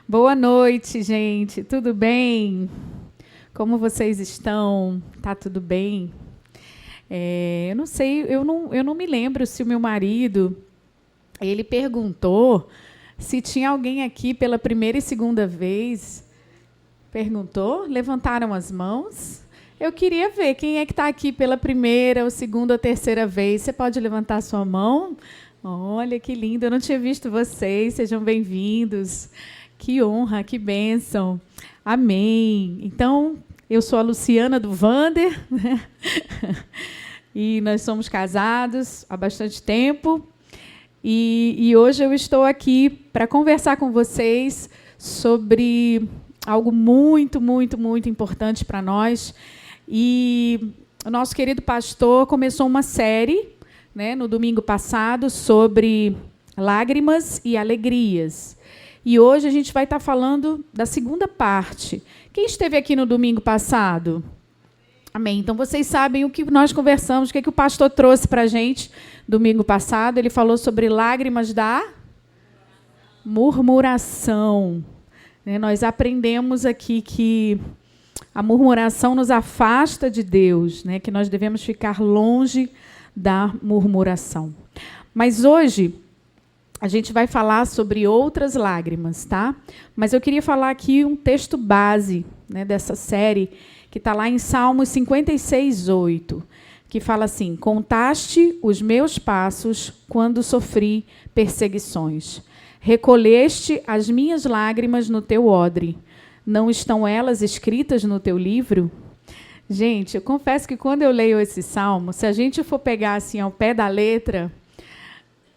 Boa noite, gente. Tudo bem? Como vocês estão? Tá tudo bem? Eu não sei, eu não me lembro se o meu marido, ele perguntou se tinha alguém aqui pela primeira e segunda vez. Perguntou? Levantaram as mãos? Eu queria ver quem é que está aqui pela primeira, ou segunda, ou terceira vez. Você pode levantar sua mão? Olha, que lindo. Eu não tinha visto vocês. Sejam bem-vindos. Que honra, que bênção. Amém. Então, eu sou a Luciana do Vander, né? E nós somos casados há bastante tempo. E hoje eu estou aqui para conversar com vocês sobre algo muito, muito, muito importante para nós. E o nosso querido pastor começou uma série, né, no domingo passado, sobre lágrimas e alegrias. E hoje a gente vai estar falando da segunda parte. Quem esteve aqui no domingo passado? Amém. Então, vocês sabem o que nós conversamos, o que o pastor trouxe para a gente domingo passado. Ele falou sobre lágrimas da murmuração. Nós aprendemos aqui que a murmuração nos afasta de Deus, né? Que nós devemos ficar longe da murmuração. Mas hoje a gente vai falar sobre outras lágrimas, tá? Mas eu queria falar aqui um texto base, né, dessa série, que está lá em Salmos 56:8, que fala assim: contaste os meus passos quando sofri perseguições. Recolheste as minhas lágrimas no teu odre. Não estão elas escritas no teu livro? Gente, eu confesso que quando eu leio esse salmo, se a gente for pegar assim ao pé da letra,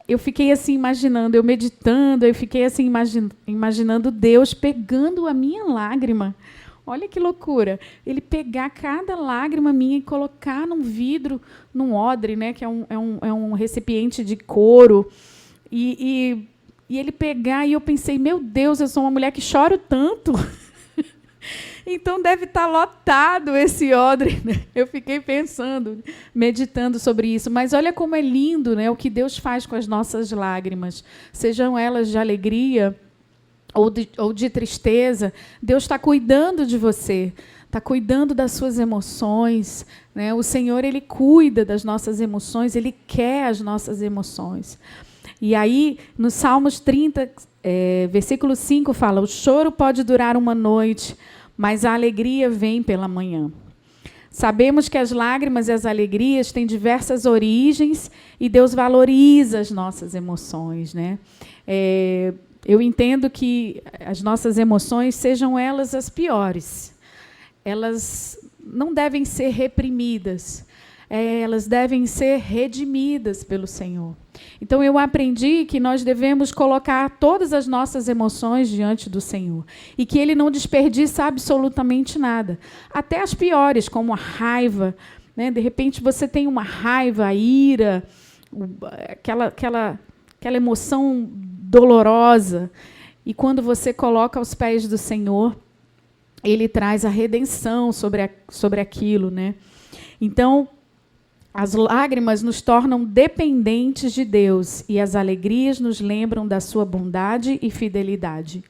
eu fiquei assim imaginando, eu meditando, eu fiquei assim imaginando Deus pegando a minha lágrima. Olha que loucura. Ele pegar cada lágrima minha e colocar num vidro, num odre, né, que é um recipiente de couro. E ele pegar, e eu pensei, meu Deus, eu sou uma mulher que choro tanto. Então deve estar lotado esse odre, né? Eu fiquei pensando, meditando sobre isso. Mas olha como é lindo, né, o que Deus faz com as nossas lágrimas. Sejam elas de alegria ou de tristeza. Deus está cuidando de você, está cuidando das suas emoções, né? O Senhor, Ele cuida das nossas emoções, Ele quer as nossas emoções. E aí, no Salmos 30, versículo 5, fala: o choro pode durar uma noite, mas a alegria vem pela manhã. Sabemos que as lágrimas e as alegrias têm diversas origens e Deus valoriza as nossas emoções, né? Eu entendo que as nossas emoções, sejam elas as piores, elas não devem ser reprimidas, elas devem ser redimidas pelo Senhor. Então, eu aprendi que nós devemos colocar todas as nossas emoções diante do Senhor e que Ele não desperdiça absolutamente nada, até as piores, como a raiva, né? De repente, você tem uma raiva, a ira, aquela emoção dolorosa, e quando você coloca aos pés do Senhor, Ele traz a redenção sobre aquilo, né? Então, as lágrimas nos tornam dependentes de Deus e as alegrias nos lembram da sua bondade e fidelidade.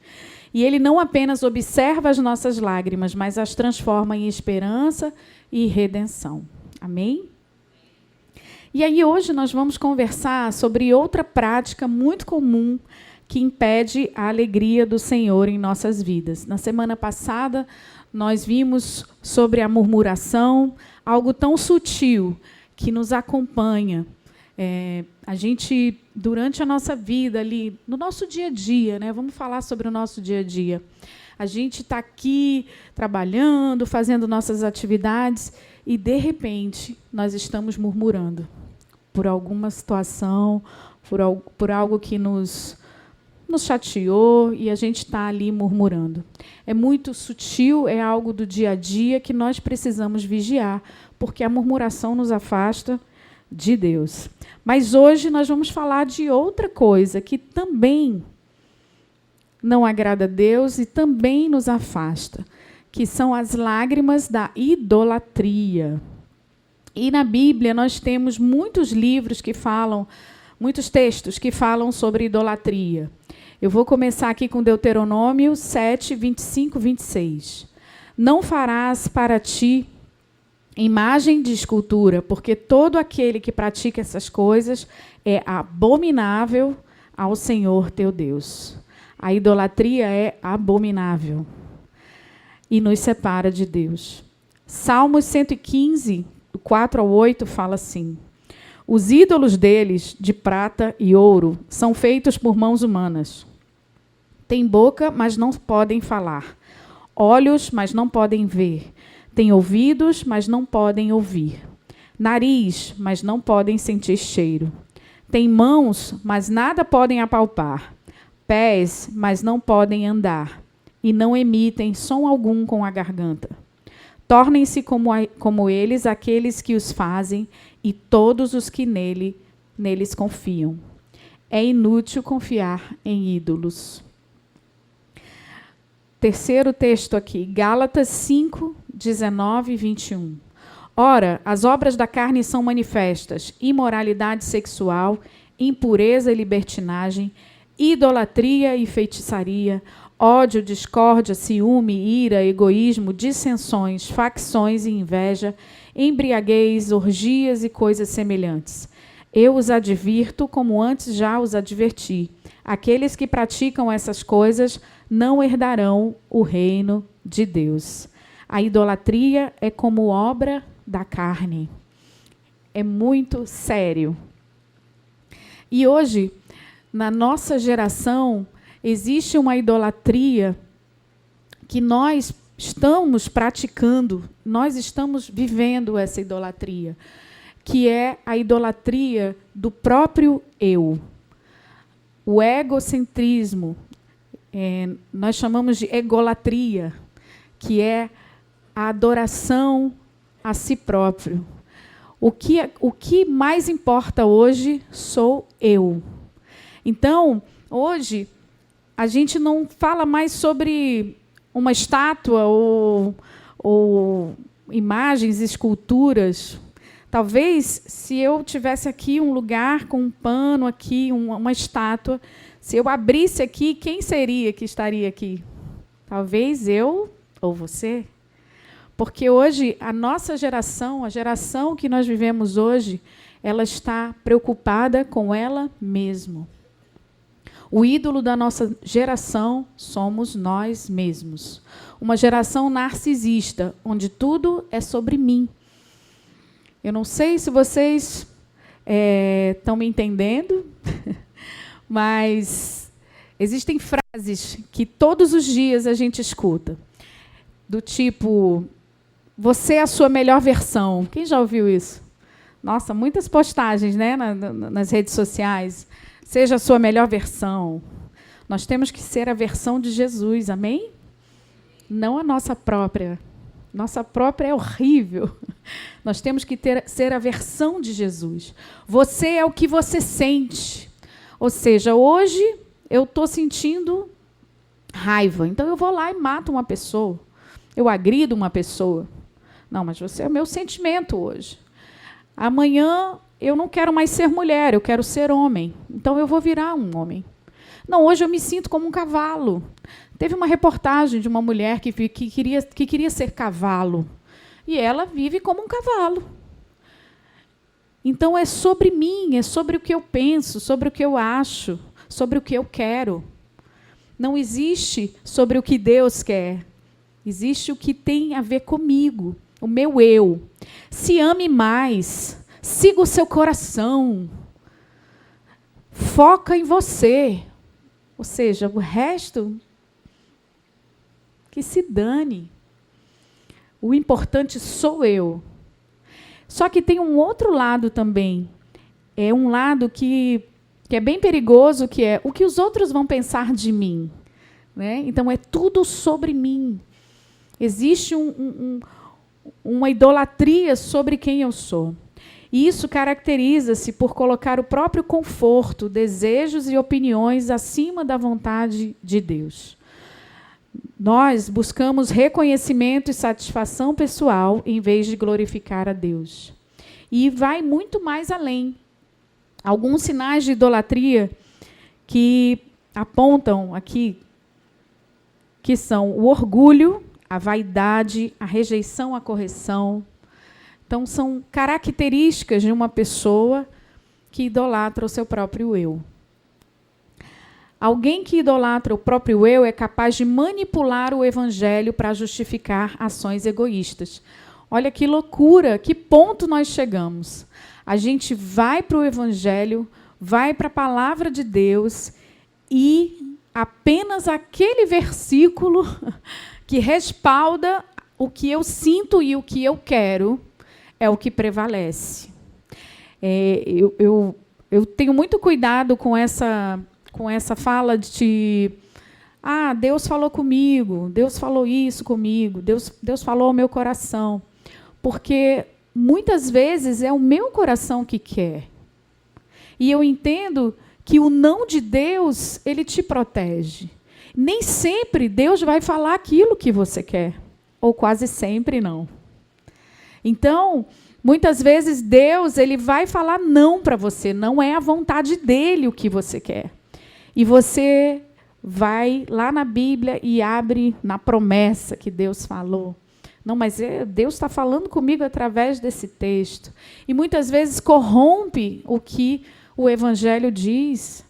E Ele não apenas observa as nossas lágrimas, mas as transforma em esperança e redenção. Amém? E aí hoje nós vamos conversar sobre outra prática muito comum que impede a alegria do Senhor em nossas vidas. Na semana passada, nós vimos sobre a murmuração, algo tão sutil que nos acompanha. A gente, durante a nossa vida, ali, no nosso dia a dia, né? Vamos falar sobre o nosso dia a dia. A gente está aqui trabalhando, fazendo nossas atividades, e, de repente, nós estamos murmurando por alguma situação, por algo que nos chateou, e a gente está ali murmurando. É muito sutil, é algo do dia a dia que nós precisamos vigiar, porque a murmuração nos afasta de Deus. Mas hoje nós vamos falar de outra coisa que também não agrada a Deus e também nos afasta, que são as lágrimas da idolatria. E na Bíblia nós temos muitos livros que falam, muitos textos que falam sobre idolatria. Eu vou começar aqui com Deuteronômio 7, 25, 26. Não farás para ti imagem de escultura, porque todo aquele que pratica essas coisas é abominável ao Senhor teu Deus. A idolatria é abominável e nos separa de Deus. Salmos 115, 4 ao 8, fala assim: os ídolos deles, de prata e ouro, são feitos por mãos humanas. Têm boca, mas não podem falar. Olhos, mas não podem ver. Têm ouvidos, mas não podem ouvir. Nariz, mas não podem sentir cheiro. Têm mãos, mas nada podem apalpar. Pés, mas não podem andar. E não emitem som algum com a garganta. Tornem-se como eles aqueles que os fazem e todos os que neles confiam. É inútil confiar em ídolos. Terceiro texto aqui, Gálatas 5, 19 e 21. Ora, as obras da carne são manifestas: imoralidade sexual, impureza e libertinagem, idolatria e feitiçaria, ódio, discórdia, ciúme, ira, egoísmo, dissensões, facções e inveja, embriaguez, orgias e coisas semelhantes. Eu os advirto, como antes já os adverti. Aqueles que praticam essas coisas não herdarão o reino de Deus. A idolatria é como obra da carne. É muito sério. E hoje, na nossa geração, existe uma idolatria que nós estamos praticando, nós estamos vivendo essa idolatria, que é a idolatria do próprio eu. O egocentrismo, nós chamamos de egolatria, que é a adoração a si próprio. O que mais importa hoje sou eu. Então, hoje, a gente não fala mais sobre uma estátua ou imagens, esculturas. Talvez, se eu tivesse aqui um lugar com um pano, aqui uma estátua, se eu abrisse aqui, quem seria que estaria aqui? Talvez eu ou você. Porque hoje, a nossa geração, a geração que nós vivemos hoje, ela está preocupada com ela mesma. O ídolo da nossa geração somos nós mesmos. Uma geração narcisista, onde tudo é sobre mim. Eu não sei se vocês estão me entendendo, mas existem frases que todos os dias a gente escuta, do tipo, você é a sua melhor versão. Quem já ouviu isso? Nossa, muitas postagens, né, nas redes sociais. Seja a sua melhor versão. Nós temos que ser a versão de Jesus, amém? Não a nossa própria. Nossa própria é horrível. Nós temos que ser a versão de Jesus. Você é o que você sente. Ou seja, hoje eu estou sentindo raiva. Então eu vou lá e mato uma pessoa. Eu agrido uma pessoa. Não, mas você é o meu sentimento hoje. Amanhã eu não quero mais ser mulher, eu quero ser homem. Então eu vou virar um homem. Não, hoje eu me sinto como um cavalo. Teve uma reportagem de uma mulher que queria ser cavalo. E ela vive como um cavalo. Então é sobre mim, é sobre o que eu penso, sobre o que eu acho, sobre o que eu quero. Não existe sobre o que Deus quer. Existe o que tem a ver comigo, o meu eu. Se ame mais, siga o seu coração. Foca em você. Ou seja, o resto que se dane. O importante sou eu. Só que tem um outro lado também. É um lado que é bem perigoso, que é o que os outros vão pensar de mim. Né? Então, é tudo sobre mim. Existe uma idolatria sobre quem eu sou. E isso caracteriza-se por colocar o próprio conforto, desejos e opiniões acima da vontade de Deus. Nós buscamos reconhecimento e satisfação pessoal em vez de glorificar a Deus. E vai muito mais além. Alguns sinais de idolatria que apontam aqui que são o orgulho, a vaidade, a rejeição à correção. Então, são características de uma pessoa que idolatra o seu próprio eu. Alguém que idolatra o próprio eu é capaz de manipular o evangelho para justificar ações egoístas. Olha que loucura, que ponto nós chegamos. A gente vai para o evangelho, vai para a palavra de Deus e apenas aquele versículo que respalda o que eu sinto e o que eu quero é o que prevalece. Eu tenho muito cuidado com essa fala de Deus falou comigo, Deus falou isso comigo, Deus falou ao meu coração. Porque muitas vezes é o meu coração que quer. E eu entendo que o não de Deus, ele te protege. Nem sempre Deus vai falar aquilo que você quer. Ou quase sempre não. Então, muitas vezes Deus ele vai falar não para você. Não é a vontade dele o que você quer. E você vai lá na Bíblia e abre na promessa que Deus falou. Não, mas Deus está falando comigo através desse texto. E muitas vezes corrompe o que o Evangelho diz.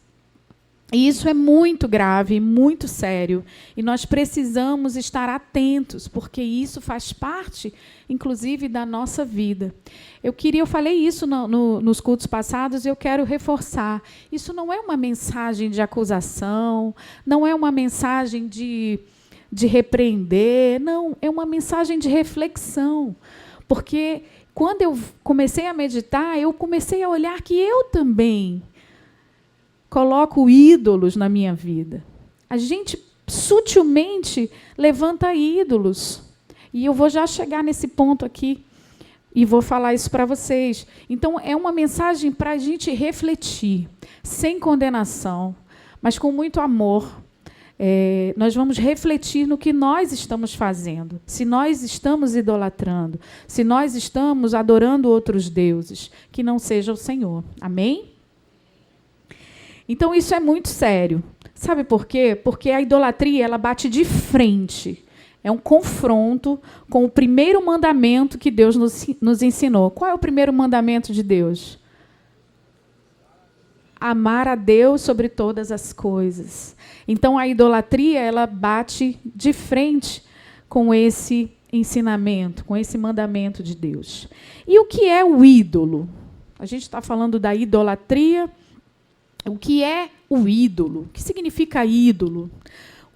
E isso é muito grave, muito sério. E nós precisamos estar atentos, porque isso faz parte, inclusive, da nossa vida. Eu falei isso nos cultos passados e eu quero reforçar. Isso não é uma mensagem de acusação, não é uma mensagem de repreender, não, é uma mensagem de reflexão. Porque quando eu comecei a meditar, eu comecei a olhar que eu também coloco ídolos na minha vida. A gente sutilmente levanta ídolos. E eu vou já chegar nesse ponto aqui e vou falar isso para vocês. Então, é uma mensagem para a gente refletir, sem condenação, mas com muito amor. Nós vamos refletir no que nós estamos fazendo, se nós estamos idolatrando, se nós estamos adorando outros deuses, que não seja o Senhor. Amém? Então, isso é muito sério. Sabe por quê? Porque a idolatria ela bate de frente. É um confronto com o primeiro mandamento que Deus nos ensinou. Qual é o primeiro mandamento de Deus? Amar a Deus sobre todas as coisas. Então, a idolatria ela bate de frente com esse ensinamento, com esse mandamento de Deus. E o que é o ídolo? A gente está falando da idolatria. O que é o ídolo? O que significa ídolo?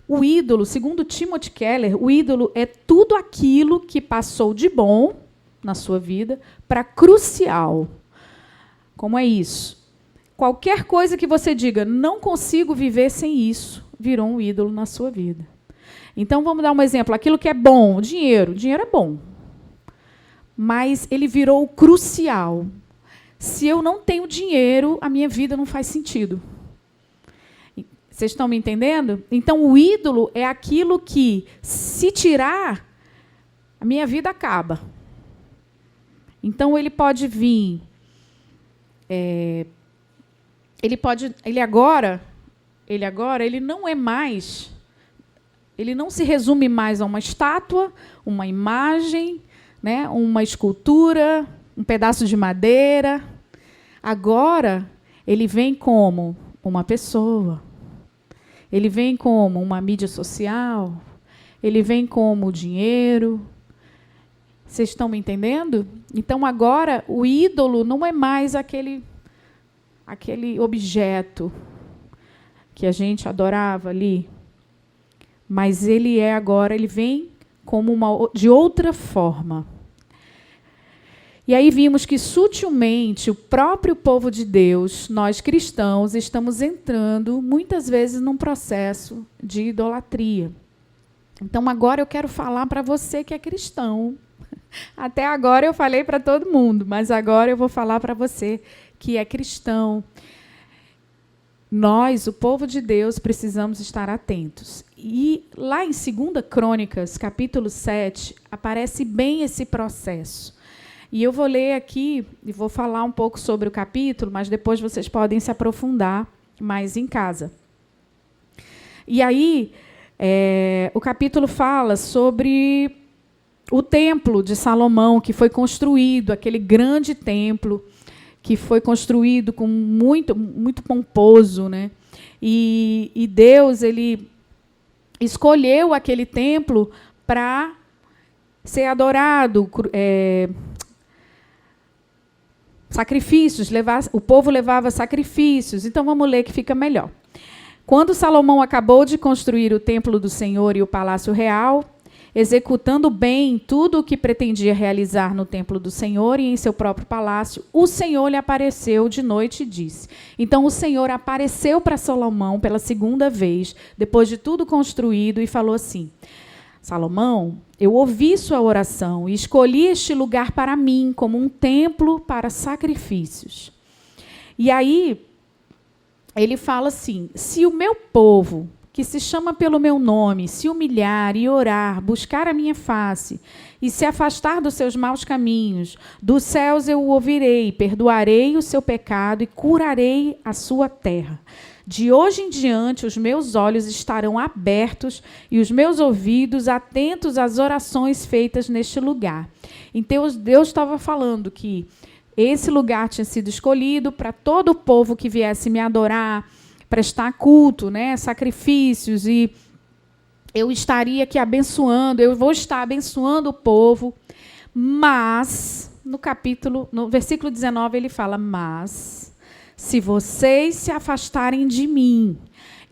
O ídolo, segundo Timothy Keller, o ídolo é tudo aquilo que passou de bom na sua vida para crucial. Como é isso? Qualquer coisa que você diga, não consigo viver sem isso, virou um ídolo na sua vida. Então, vamos dar um exemplo. Aquilo que é bom, dinheiro. Dinheiro é bom. Mas ele virou crucial. Se eu não tenho dinheiro, a minha vida não faz sentido. Vocês estão me entendendo? Então, o ídolo é aquilo que, se tirar, a minha vida acaba. Então, ele pode vir... Ele agora não é mais... Ele não se resume mais a uma estátua, uma imagem, né, uma escultura, um pedaço de madeira. Agora, ele vem como uma pessoa. Ele vem como uma mídia social. Ele vem como dinheiro. Vocês estão me entendendo? Então, agora, o ídolo não é mais aquele objeto que a gente adorava ali. Mas ele vem como de outra forma. E aí vimos que, sutilmente, o próprio povo de Deus, nós cristãos, estamos entrando, muitas vezes, num processo de idolatria. Então, agora eu quero falar para você que é cristão. Até agora eu falei para todo mundo, mas agora eu vou falar para você que é cristão. Nós, o povo de Deus, precisamos estar atentos. E lá em 2 Crônicas, capítulo 7, aparece bem esse processo. E eu vou ler aqui e vou falar um pouco sobre o capítulo, mas depois vocês podem se aprofundar mais em casa. E aí, o capítulo fala sobre o templo de Salomão, que foi construído, aquele grande templo, que foi construído com muito, muito pomposo, né? E Deus, ele escolheu aquele templo para ser adorado, sacrifícios, o povo levava sacrifícios. Então, vamos ler que fica melhor. Quando Salomão acabou de construir o templo do Senhor e o palácio real, executando bem tudo o que pretendia realizar no templo do Senhor e em seu próprio palácio, o Senhor lhe apareceu de noite e disse. Então, o Senhor apareceu para Salomão pela segunda vez, depois de tudo construído, e falou assim: Salomão, eu ouvi sua oração e escolhi este lugar para mim como um templo para sacrifícios. E aí, ele fala assim: se o meu povo, que se chama pelo meu nome, se humilhar e orar, buscar a minha face e se afastar dos seus maus caminhos, dos céus eu o ouvirei, perdoarei o seu pecado e curarei a sua terra. De hoje em diante, os meus olhos estarão abertos e os meus ouvidos atentos às orações feitas neste lugar. Então, Deus estava falando que esse lugar tinha sido escolhido para todo o povo que viesse me adorar, prestar culto, né, sacrifícios, e eu estaria aqui abençoando, eu vou estar abençoando o povo, mas, no versículo 19, ele fala: mas, se vocês se afastarem de mim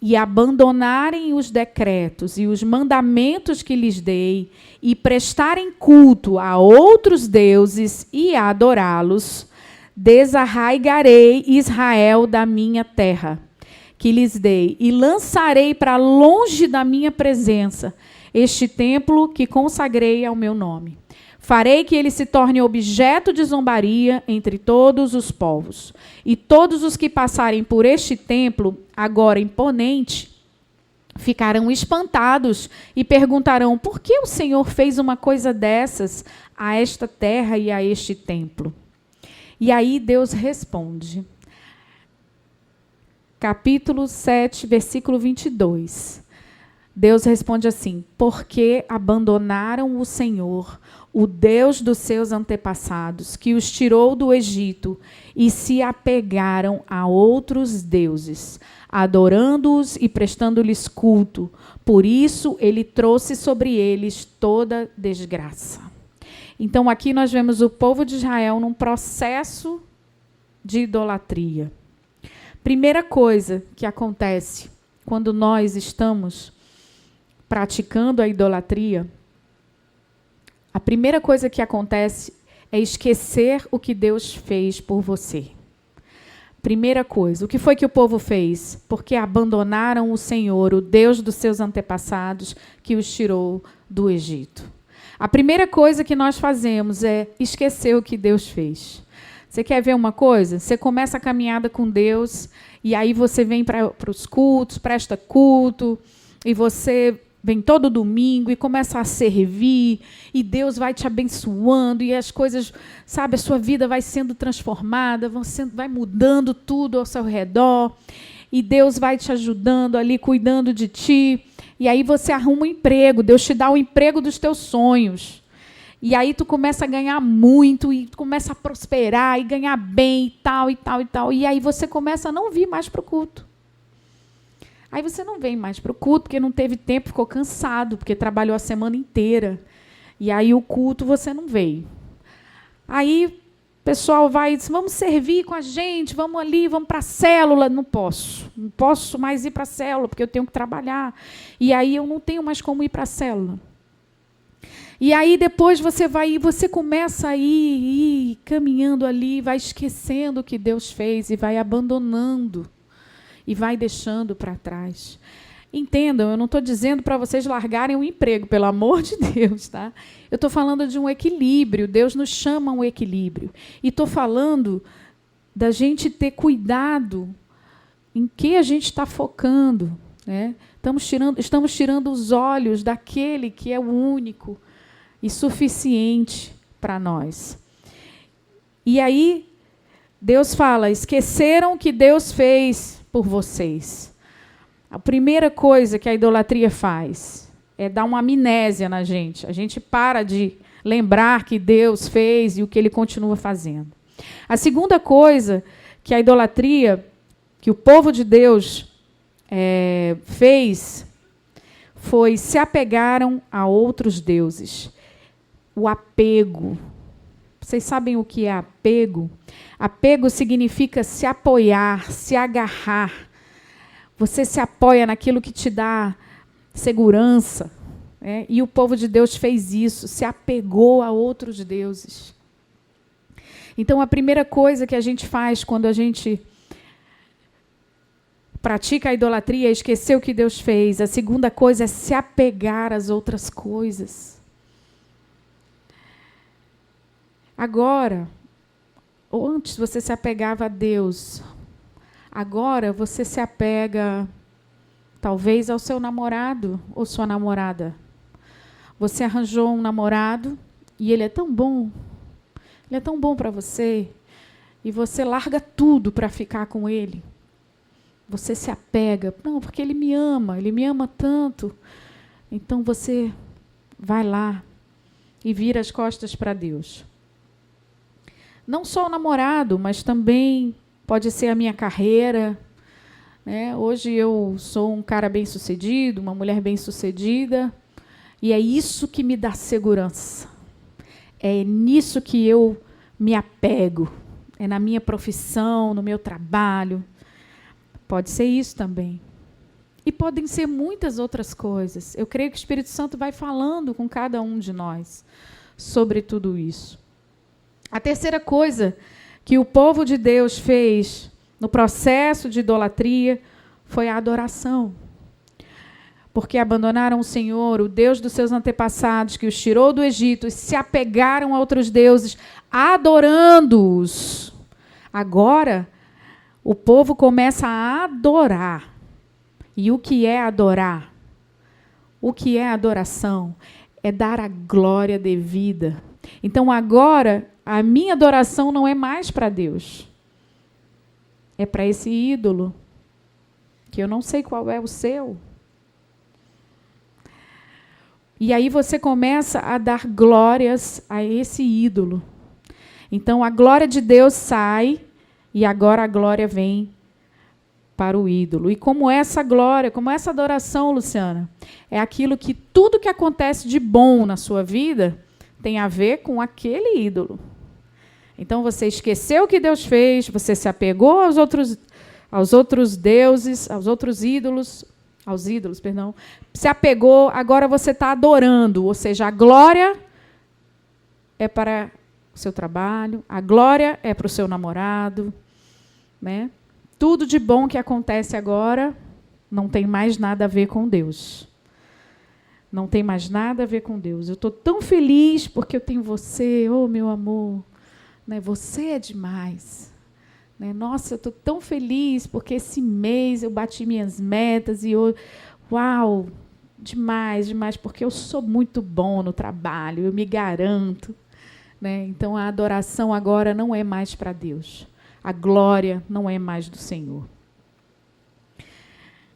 e abandonarem os decretos e os mandamentos que lhes dei e prestarem culto a outros deuses e adorá-los, desarraigarei Israel da minha terra, que lhes dei, e lançarei para longe da minha presença este templo que consagrei ao meu nome. Farei que ele se torne objeto de zombaria entre todos os povos. E todos os que passarem por este templo, agora imponente, ficarão espantados e perguntarão: por que o Senhor fez uma coisa dessas a esta terra e a este templo? E aí Deus responde. Capítulo 7, versículo 22. Deus responde assim: porque abandonaram o Senhor, o Deus dos seus antepassados, que os tirou do Egito, e se apegaram a outros deuses, adorando-os e prestando-lhes culto. Por isso, ele trouxe sobre eles toda desgraça. Então, aqui nós vemos o povo de Israel num processo de idolatria. Primeira coisa que acontece quando nós estamos praticando a idolatria, a primeira coisa que acontece é esquecer o que Deus fez por você. Primeira coisa, o que foi que o povo fez? Porque abandonaram o Senhor, o Deus dos seus antepassados, que os tirou do Egito. A primeira coisa que nós fazemos é esquecer o que Deus fez. Você quer ver uma coisa? Você começa a caminhada com Deus, e aí você vem para os cultos, presta culto, e você vem todo domingo e começa a servir, e Deus vai te abençoando, e as coisas, sabe, a sua vida vai sendo transformada, vai mudando tudo ao seu redor, e Deus vai te ajudando ali, cuidando de ti, e aí você arruma um emprego, Deus te dá o emprego dos teus sonhos, e aí tu começa a ganhar muito, e começa a prosperar, e ganhar bem, e tal, e tal, e tal, e aí você começa a não vir mais para o culto. Aí você não vem mais para o culto, porque não teve tempo, ficou cansado, porque trabalhou a semana inteira. E aí o culto você não veio. Aí o pessoal vai e diz: vamos servir com a gente, vamos ali, vamos para a célula. Não posso mais ir para a célula, porque eu tenho que trabalhar. E aí eu não tenho mais como ir para a célula. E aí depois você vai e você começa a ir caminhando ali, vai esquecendo o que Deus fez e vai abandonando. E vai deixando para trás. Entendam, eu não estou dizendo para vocês largarem o emprego, pelo amor de Deus, tá? Eu estou falando de um equilíbrio, Deus nos chama a um equilíbrio. E estou falando da gente ter cuidado em que a gente está focando, né? Estamos tirando os olhos daquele que é o único e suficiente para nós. E aí, Deus fala: esqueceram o que Deus fez por vocês. A primeira coisa que a idolatria faz é dar uma amnésia na gente. A gente para de lembrar que Deus fez e o que Ele continua fazendo. A segunda coisa que a idolatria, que o povo de Deus fez, foi se apegaram a outros deuses. O apego. Vocês sabem o que é apego? Apego significa se apoiar, se agarrar. Você se apoia naquilo que te dá segurança. E o povo de Deus fez isso, se apegou a outros deuses. Então, a primeira coisa que a gente faz quando a gente pratica a idolatria é esquecer o que Deus fez. A segunda coisa é se apegar às outras coisas. Agora, ou antes você se apegava a Deus, agora você se apega, talvez, ao seu namorado ou sua namorada. Você arranjou um namorado e ele é tão bom para você, e você larga tudo para ficar com ele. Você se apega, não, porque ele me ama tanto. Então você vai lá e vira as costas para Deus. Não só o namorado, mas também pode ser a minha carreira. Hoje eu sou um cara bem-sucedido, uma mulher bem-sucedida, e é isso que me dá segurança. É nisso que eu me apego. É na minha profissão, no meu trabalho. Pode ser isso também. E podem ser muitas outras coisas. Eu creio que o Espírito Santo vai falando com cada um de nós sobre tudo isso. A terceira coisa que o povo de Deus fez no processo de idolatria foi a adoração. Porque abandonaram o Senhor, o Deus dos seus antepassados, que os tirou do Egito, e se apegaram a outros deuses, adorando-os. Agora, o povo começa a adorar. E o que é adorar? O que é adoração? É dar a glória devida. Então, agora, a minha adoração não é mais para Deus. É para esse ídolo, que eu não sei qual é o seu. E aí você começa a dar glórias a esse ídolo. Então, a glória de Deus sai, e agora a glória vem para o ídolo. E como essa glória, como essa adoração, Luciana, é aquilo que tudo que acontece de bom na sua vida tem a ver com aquele ídolo. Então, você esqueceu o que Deus fez, você se apegou aos outros deuses, aos ídolos, se apegou, agora você está adorando, ou seja, a glória é para o seu trabalho, a glória é para o seu namorado, Tudo de bom que acontece agora não tem mais nada a ver com Deus. Não tem mais nada a ver com Deus. Eu estou tão feliz porque eu tenho você, oh meu amor, Você é demais. Nossa, eu estou tão feliz porque esse mês eu bati minhas metas e uau, demais, porque eu sou muito bom no trabalho, eu me garanto. Então, a adoração agora não é mais para Deus. A glória não é mais do Senhor.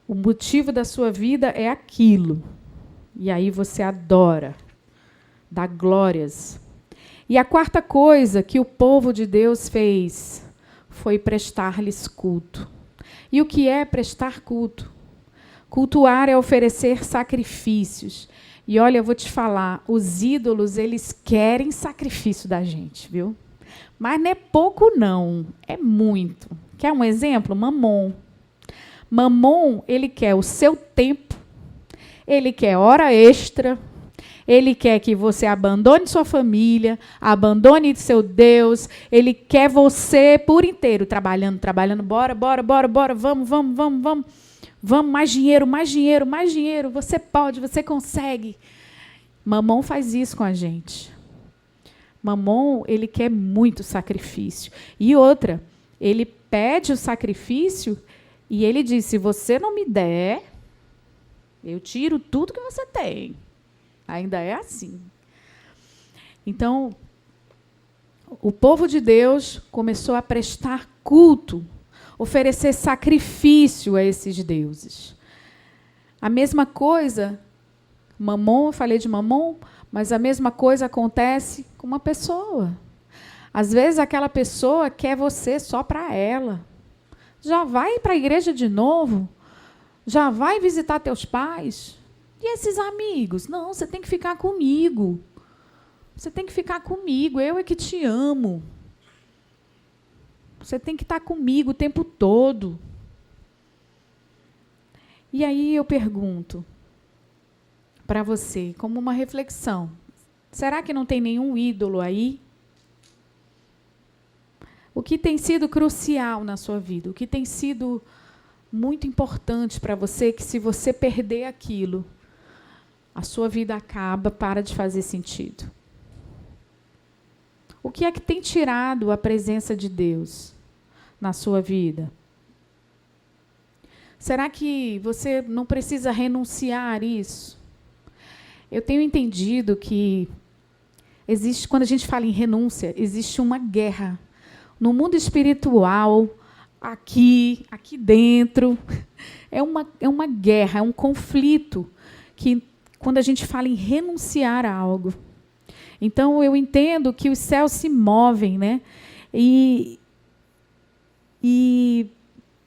O motivo da sua vida é aquilo. E aí você adora, dá glórias. E a quarta coisa que o povo de Deus fez foi prestar-lhes culto. E o que é prestar culto? Cultuar é oferecer sacrifícios. E olha, eu vou te falar, os ídolos, eles querem sacrifício da gente, viu? Mas não é pouco, não. É muito. Quer um exemplo? Mamon. Mamon, ele quer o seu tempo, ele quer hora extra, ele quer que você abandone sua família, abandone seu Deus, ele quer você por inteiro, trabalhando, bora, vamos, mais dinheiro, você pode, você consegue. Mamon faz isso com a gente. Mamon, ele quer muito sacrifício. E outra, ele pede o sacrifício e ele diz, se você não me der, eu tiro tudo que você tem. Ainda é assim. Então, o povo de Deus começou a prestar culto, oferecer sacrifício a esses deuses. A mesma coisa, Mamon, eu falei de Mamon, mas a mesma coisa acontece com uma pessoa. Às vezes aquela pessoa quer você só para ela. Já vai para a igreja de novo? Já vai visitar teus pais? E esses amigos? Não, você tem que ficar comigo. Você tem que ficar comigo, eu é que te amo. Você tem que estar comigo o tempo todo. E aí eu pergunto para você, como uma reflexão, será que não tem nenhum ídolo aí? O que tem sido crucial na sua vida? O que tem sido muito importante para você, que se você perder aquilo, a sua vida acaba, para de fazer sentido? O que é que tem tirado a presença de Deus na sua vida? Será que você não precisa renunciar a isso? Eu tenho entendido que existe, quando a gente fala em renúncia, existe uma guerra no mundo espiritual, aqui dentro. É uma guerra, é um conflito, que quando a gente fala em renunciar a algo. Então, eu entendo que os céus se movem, né? E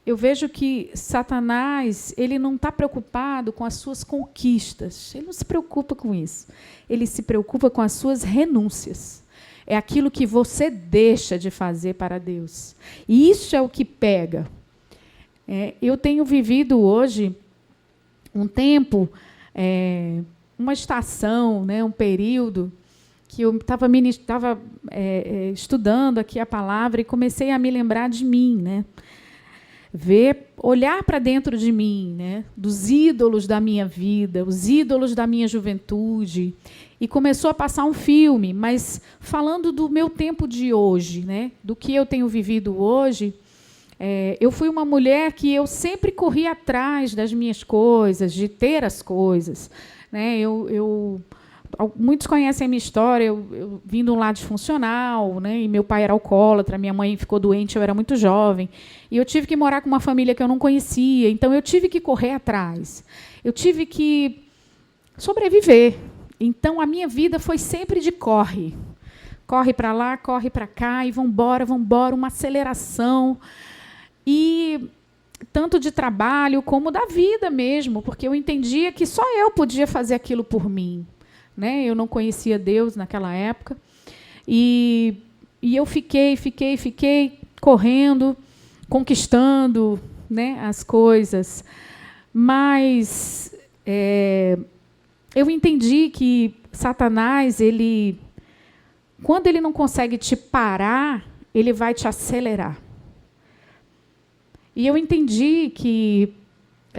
eu vejo que Satanás, ele não está preocupado com as suas conquistas. Ele não se preocupa com isso. Ele se preocupa com as suas renúncias. É aquilo que você deixa de fazer para Deus. E isso é o que pega. Eu tenho vivido hoje um tempo, uma estação, né, um período, que eu estava estudando aqui a palavra e comecei a me lembrar de mim, né? Olhar para dentro de mim, né? Dos ídolos da minha vida, os ídolos da minha juventude. E começou a passar um filme, mas falando do meu tempo de hoje, né? Do que eu tenho vivido hoje. Eu fui uma mulher que eu sempre corri atrás das minhas coisas, de ter as coisas, né? Muitos conhecem a minha história. Eu vim de um lar disfuncional, né? E meu pai era alcoólatra, minha mãe ficou doente, eu era muito jovem. E eu tive que morar com uma família que eu não conhecia, então eu tive que correr atrás. Eu tive que sobreviver. Então, a minha vida foi sempre de corre. Corre para lá, corre para cá, e vamos embora, uma aceleração. E tanto de trabalho como da vida mesmo, porque eu entendia que só eu podia fazer aquilo por mim. Né? Eu não conhecia Deus naquela época. E eu fiquei correndo, conquistando, né, as coisas. Mas eu entendi que Satanás, quando ele não consegue te parar, ele vai te acelerar. E eu entendi que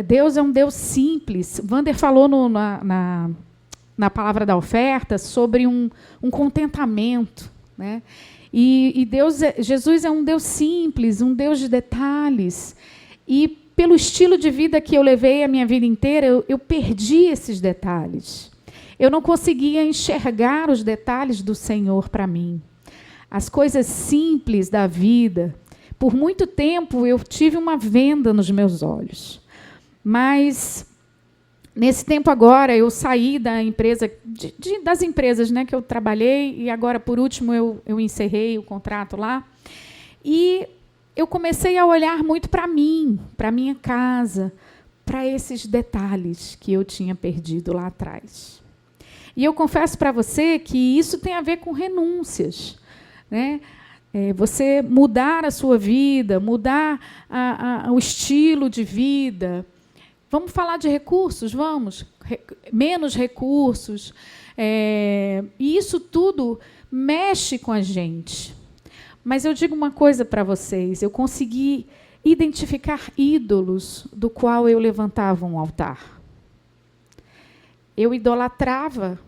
Deus é um Deus simples. Wander falou na palavra da oferta sobre um contentamento, né? E Jesus é um Deus simples, um Deus de detalhes. E pelo estilo de vida que eu levei a minha vida inteira, eu perdi esses detalhes. Eu não conseguia enxergar os detalhes do Senhor para mim. As coisas simples da vida. Por muito tempo eu tive uma venda nos meus olhos. Mas nesse tempo agora, eu saí da empresa, das empresas, né, que eu trabalhei, e agora, por último, eu encerrei o contrato lá. E eu comecei a olhar muito para mim, para a minha casa, para esses detalhes que eu tinha perdido lá atrás. E eu confesso para você que isso tem a ver com renúncias, né? Você mudar a sua vida, mudar o estilo de vida. Vamos falar de recursos? Vamos. Menos recursos. E isso tudo mexe com a gente. Mas eu digo uma coisa para vocês. Eu consegui identificar ídolos do qual eu levantava um altar. Eu idolatrava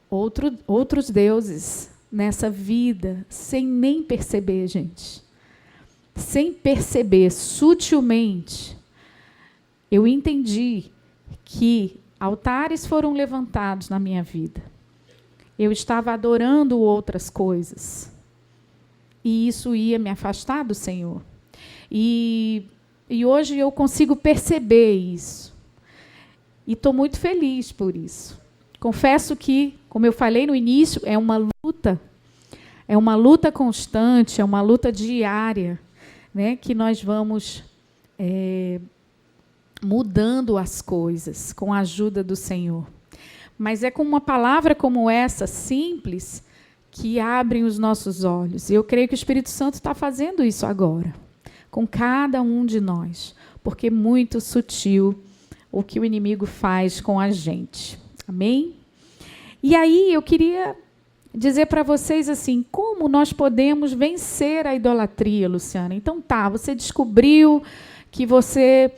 outros deuses nessa vida, sem nem perceber, gente. Sem perceber, sutilmente. Eu entendi que altares foram levantados na minha vida. Eu estava adorando outras coisas. E isso ia me afastar do Senhor. E hoje eu consigo perceber isso. E estou muito feliz por isso. Confesso que, como eu falei no início, é uma luta constante, é uma luta diária, né, que nós vamos mudando as coisas com a ajuda do Senhor. Mas é com uma palavra como essa, simples, que abrem os nossos olhos. E eu creio que o Espírito Santo está fazendo isso agora, com cada um de nós, porque é muito sutil o que o inimigo faz com a gente. Amém? E aí eu queria dizer para vocês assim, como nós podemos vencer a idolatria, Luciana? Então tá, você descobriu que você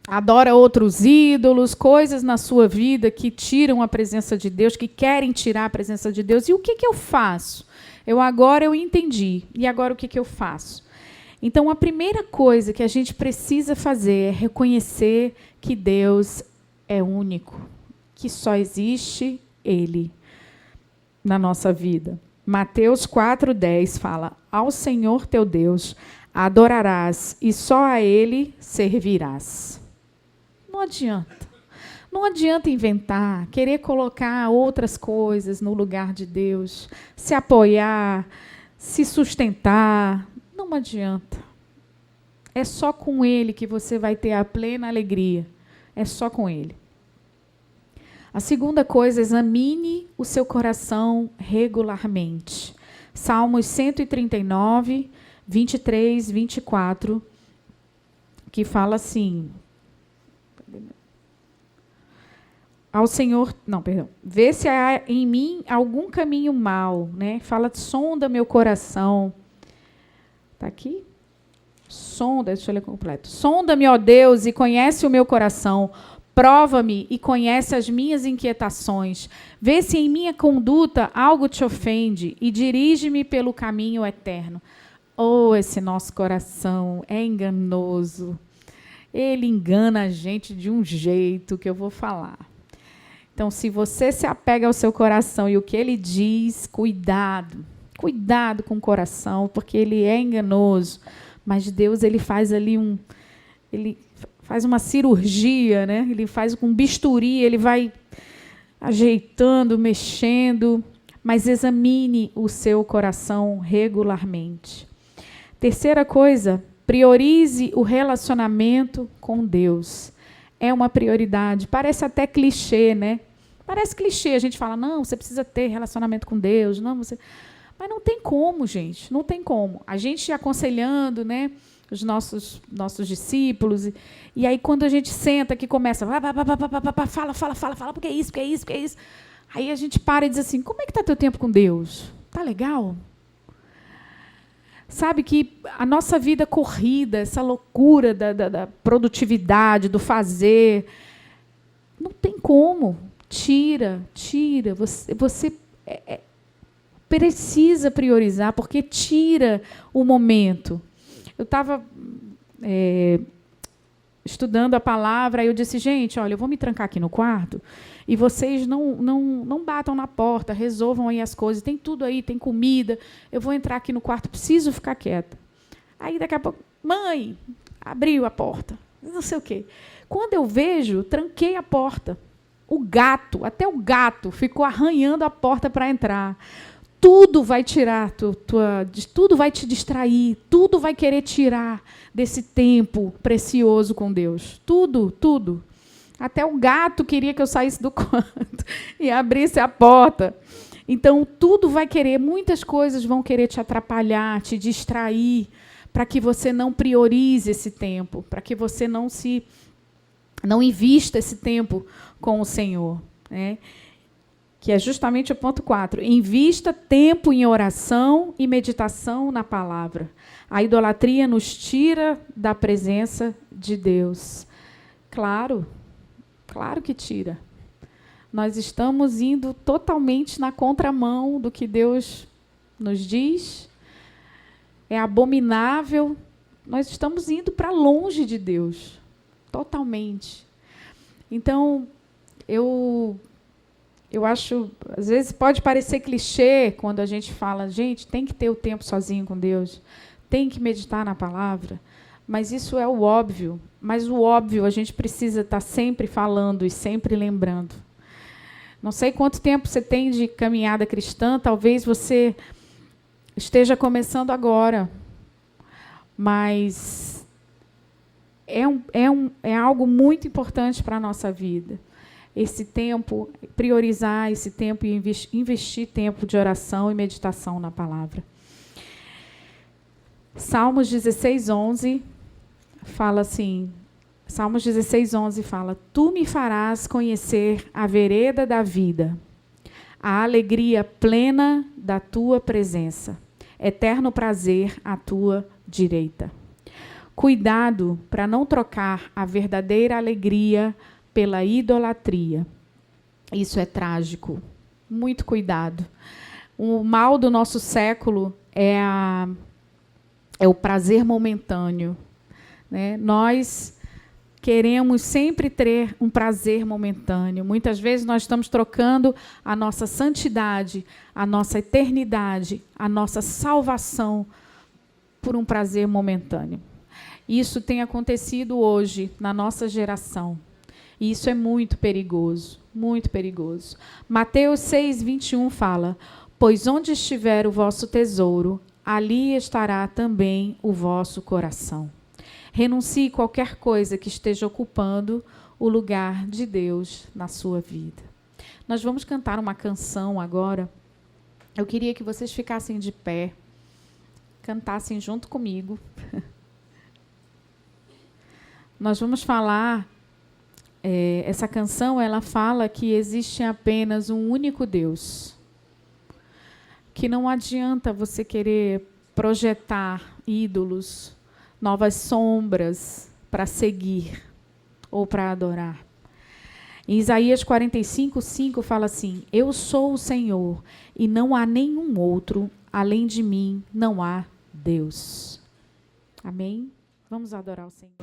adora outros ídolos, coisas na sua vida que tiram a presença de Deus, que querem tirar a presença de Deus. E o que eu faço? Agora eu entendi. E agora o que eu faço? Então, a primeira coisa que a gente precisa fazer é reconhecer que Deus é único, que só existe Ele na nossa vida. Mateus 4,10 fala: ao Senhor teu Deus adorarás e só a Ele servirás. Não adianta. Não adianta inventar, querer colocar outras coisas no lugar de Deus, se apoiar, se sustentar. Não adianta. É só com Ele que você vai ter a plena alegria. É só com Ele. A segunda coisa, examine o seu coração regularmente. Salmos 139, 23, 24, que fala assim: ao Senhor, vê se há em mim algum caminho mau, né? Fala, sonda meu coração. Está aqui? Deixa eu ler completo. Sonda-me, ó Deus, e conhece o meu coração. Prova-me e conhece as minhas inquietações. Vê se em minha conduta algo te ofende e dirige-me pelo caminho eterno. Oh, esse nosso coração é enganoso. Ele engana a gente de um jeito que eu vou falar. Então, se você se apega ao seu coração e o que ele diz, cuidado. Cuidado com o coração, porque ele é enganoso. Mas Deus, ele faz ali ele faz uma cirurgia, né? Ele faz com bisturi, ele vai ajeitando, mexendo. Mas examine o seu coração regularmente. Terceira coisa, priorize o relacionamento com Deus. É uma prioridade. Parece até clichê, né? Parece clichê. A gente fala, não, você precisa ter relacionamento com Deus. Não, você... Mas não tem como, gente. Não tem como. A gente aconselhando, né, os nossos discípulos. E aí, quando a gente senta, que começa, fala, porque é isso. Aí a gente para e diz assim, como é que está teu tempo com Deus? Tá legal? Sabe que a nossa vida corrida, essa loucura da produtividade, do fazer, não tem como. Tira. Você precisa priorizar, porque tira o momento. Eu estava estudando a palavra, aí eu disse, gente, olha, eu vou me trancar aqui no quarto e vocês não batam na porta, resolvam aí as coisas, tem tudo aí, tem comida, eu vou entrar aqui no quarto, preciso ficar quieta. Aí daqui a pouco, mãe, abriu a porta, não sei o quê. Quando eu vejo, tranquei a porta. Até o gato ficou arranhando a porta para entrar. Tudo vai tirar, tudo vai te distrair, tudo vai querer tirar desse tempo precioso com Deus. Tudo. Até o gato queria que eu saísse do quarto e abrisse a porta. Então, tudo vai querer, muitas coisas vão querer te atrapalhar, te distrair, para que você não priorize esse tempo, para que você não invista esse tempo com o Senhor, né? Que é justamente o ponto 4. Invista tempo em oração e meditação na palavra. A idolatria nos tira da presença de Deus. Claro que tira. Nós estamos indo totalmente na contramão do que Deus nos diz. É abominável. Nós estamos indo para longe de Deus. Totalmente. Então, eu acho, às vezes pode parecer clichê quando a gente fala, gente, tem que ter o tempo sozinho com Deus, tem que meditar na palavra, Mas isso é o óbvio. Mas o óbvio a gente precisa estar sempre falando e sempre lembrando. Não sei quanto tempo você tem de caminhada cristã, talvez você esteja começando agora. Mas é algo muito importante para a nossa vida. Esse tempo, priorizar esse tempo e investir tempo de oração e meditação na palavra. Salmos 16:11 fala assim, Salmos 16:11 fala: Tu me farás conhecer a vereda da vida, a alegria plena da tua presença, eterno prazer à tua direita. Cuidado para não trocar a verdadeira alegria pela idolatria. Isso é trágico. Muito cuidado. O mal do nosso século é o prazer momentâneo, né? Nós queremos sempre ter um prazer momentâneo. Muitas vezes nós estamos trocando a nossa santidade, a nossa eternidade, a nossa salvação por um prazer momentâneo. Isso tem acontecido hoje na nossa geração. E isso é muito perigoso, muito perigoso. Mateus 6:21 fala: Pois onde estiver o vosso tesouro, ali estará também o vosso coração. Renuncie qualquer coisa que esteja ocupando o lugar de Deus na sua vida. Nós vamos cantar uma canção agora. Eu queria que vocês ficassem de pé, cantassem junto comigo. Nós vamos falar, essa canção, ela fala que existe apenas um único Deus. Que não adianta você querer projetar ídolos, novas sombras para seguir ou para adorar. Em Isaías 45:5 fala assim: Eu sou o Senhor e não há nenhum outro, além de mim não há Deus. Amém? Vamos adorar o Senhor.